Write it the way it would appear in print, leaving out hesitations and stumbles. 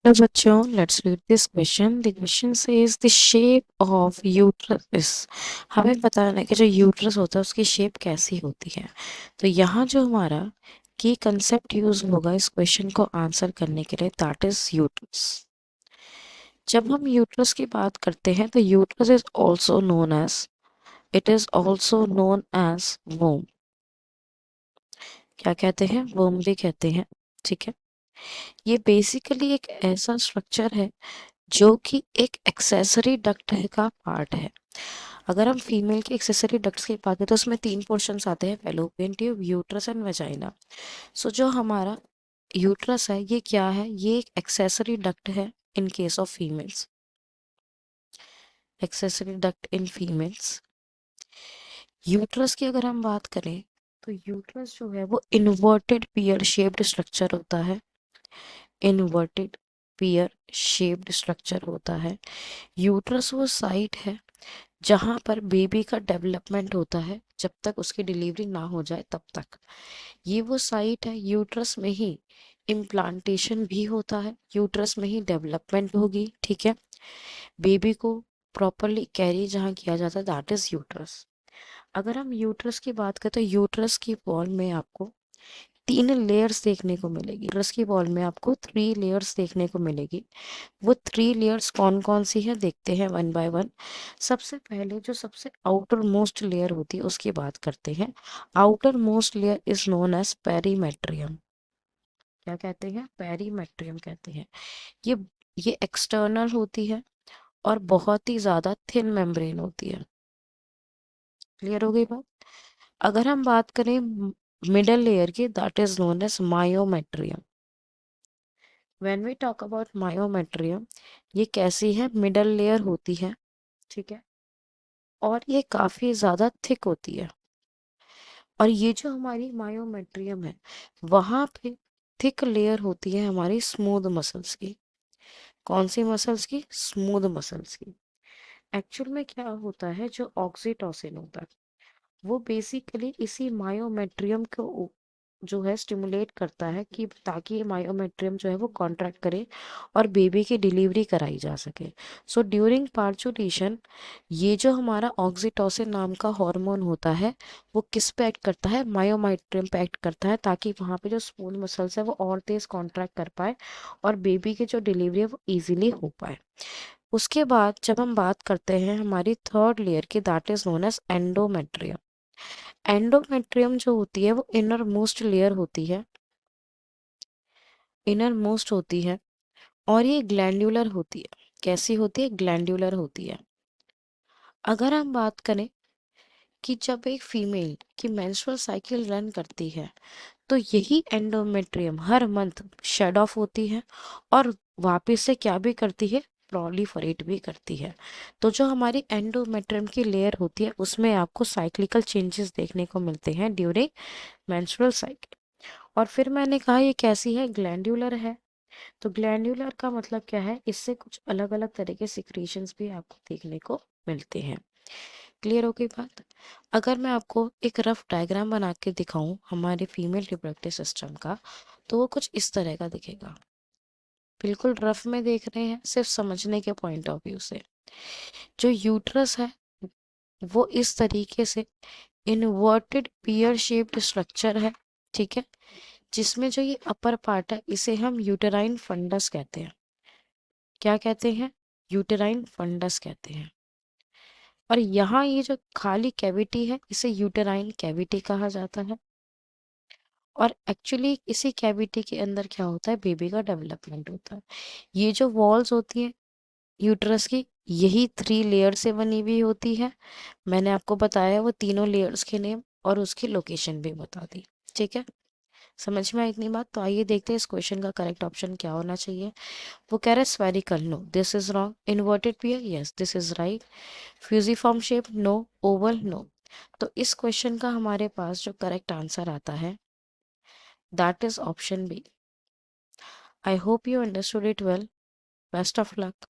Hello बच्चों, let's read this question. The question says the shape of uterus is. हमें बताना है कि जो यूट्रस होता है उसकी शेप कैसी होती है. तो यहाँ जो हमारा की कंसेप्ट यूज होगा इस क्वेश्चन को आंसर करने के लिए, दैट इज यूट्रस. जब हम यूट्रस की बात करते हैं तो uterus is also known as womb. क्या कहते हैं? वोम भी कहते हैं. ठीक है. ये बेसिकली एक ऐसा स्ट्रक्चर है जो कि एक एक्सेसरी डक्ट का पार्ट है. अगर हम फीमेल के एक्सेसरी डक्ट्स की बात करें तो उसमें 3 पोर्शंस आते हैं: fallopian tube, uterus and vagina. So जो हमारा यूट्रस है ये क्या है? ये एक एक्सेसरी डक्ट है in case of females. Accessory duct in females. Uterus की अगर हम बात करें तो यूट्रस जो है वो इन्वर्टेड पियर शेप्ड स्ट्रक्चर होता है. इन्वर्टेड पियर शेप्ड स्ट्रक्चर होता है. यूट्रस वो साइट है जहाँ पर बेबी का डेवलपमेंट होता है जब तक उसकी डिलीवरी ना हो जाए तब तक. ये वो साइट है, यूट्रस में ही इम्प्लांटेशन भी होता है, यूट्रस में ही डेवलपमेंट होगी. ठीक है. बेबी को प्रॉपरली कैरी जहाँ किया जाता है दैट इज यूट्रस. अगर हम यूट्रस की बात करें तो यूट्रस की वॉल में आपको 3 लेयर्स देखने को मिलेगी. यूट्रस की वॉल में आपको 3 लेयर्स देखने को मिलेगी. वो 3 लेयर्स कौन कौन सी है देखते हैं वन बाय वन. सबसे पहले जो सबसे आउटर मोस्ट लेयर होती है उसकी बात करते हैं. Outer most layer is known as perimetrium. क्या कहते हैं? पेरीमेट्रियम कहते हैं. ये ये एक्सटर्नल होती है और बहुत ही ज्यादा थिन मेम्ब्रेन होती है. क्लियर हो गई बात. अगर हम बात करें मिडल लेयर की, that is known as myometrium. When we talk about myometrium, ये कैसी है? मिडल लेयर होती है. ठीक है. और ये काफी ज्यादा थिक होती है. और ये जो हमारी मायोमेट्रियम है वहां पे थिक लेयर होती है हमारी स्मूथ मसल्स की. कौन सी मसल्स की? स्मूथ मसल्स की. एक्चुअल में क्या होता है, जो ऑक्सीटोसिन होता है वो बेसिकली इसी मायोमेट्रियम को जो है स्टिमुलेट करता है कि ताकि ये मायोमेट्रियम जो है वो कॉन्ट्रैक्ट करे और बेबी की डिलीवरी कराई जा सके. सो ड्यूरिंग पार्चुरेशन ये जो हमारा ऑक्सीटोसिन नाम का हार्मोन होता है वो किस पे एक्ट करता है? मायोमेट्रियम पे एक्ट करता है ताकि वहाँ पे जो स्मूथ मसल्स है वो और तेज कॉन्ट्रैक्ट कर पाए और बेबी की जो डिलीवरी है वो इजीली हो पाए. उसके बाद जब हम बात करते हैं हमारी थर्ड लेयर की, that is known as endometrium. Endometrium जो होती है वो इनर मोस्ट लेयर होती है. इनर मोस्ट होती है और ये ग्लैंड्यूलर होती है. कैसी होती है? ग्लैंड्यूलर होती है. अगर हम बात करें कि जब एक फीमेल की मेंस्ट्रुअल साइकिल रन करती है तो यही एंडोमेट्रियम हर मंथ शेड ऑफ होती है और वापस से क्या भी करती है? प्रोलिफरेट भी करती है. तो जो हमारी एंडोमेट्रियम की लेयर होती है उसमें आपको साइक्लिकल चेंजेस देखने को मिलते हैं ड्यूरिंग मेंस्ट्रुअल साइकिल. और फिर मैंने कहा ये कैसी है? ग्लैंड्यूलर है. तो ग्लैंड्यूलर का मतलब क्या है? इससे कुछ अलग अलग तरह के सिक्रीशंस भी आपको देखने को मिलते हैं. क्लियर हो गई बात. अगर मैं आपको एक रफ डायग्राम बना के दिखाऊं हमारे फीमेल रिप्रोडक्टिव सिस्टम का तो वो कुछ इस तरह का दिखेगा. बिल्कुल रफ में देख रहे हैं, सिर्फ समझने के पॉइंट ऑफ व्यू से. जो यूट्रस है वो इस तरीके से इन्वर्टेड पियर शेप्ड स्ट्रक्चर है. ठीक है. जिसमें जो ये अपर पार्ट है इसे हम यूटेराइन फंडस कहते हैं. क्या कहते हैं? यूटेराइन फंडस कहते हैं. और यहाँ ये जो खाली कैविटी है इसे यूटेराइन कैविटी कहा जाता है. और एक्चुअली इसी कैविटी के अंदर क्या होता है? बेबी का डेवलपमेंट होता है. ये जो वॉल्स होती है यूट्रस की यही 3 लेयर से बनी हुई होती है. मैंने आपको बताया वो तीनों लेयर्स के नेम और उसकी लोकेशन भी बता दी. ठीक है. समझ में आई इतनी बात? तो आइए देखते हैं इस क्वेश्चन का करेक्ट ऑप्शन क्या होना चाहिए. वो कह रहा है spherical, no this is wrong. Inverted pear, yes this is right. Fusiform shape, no. Oval, no. तो इस क्वेश्चन का हमारे पास जो करेक्ट आंसर आता है that is option B. I hope you understood it well. Best of luck.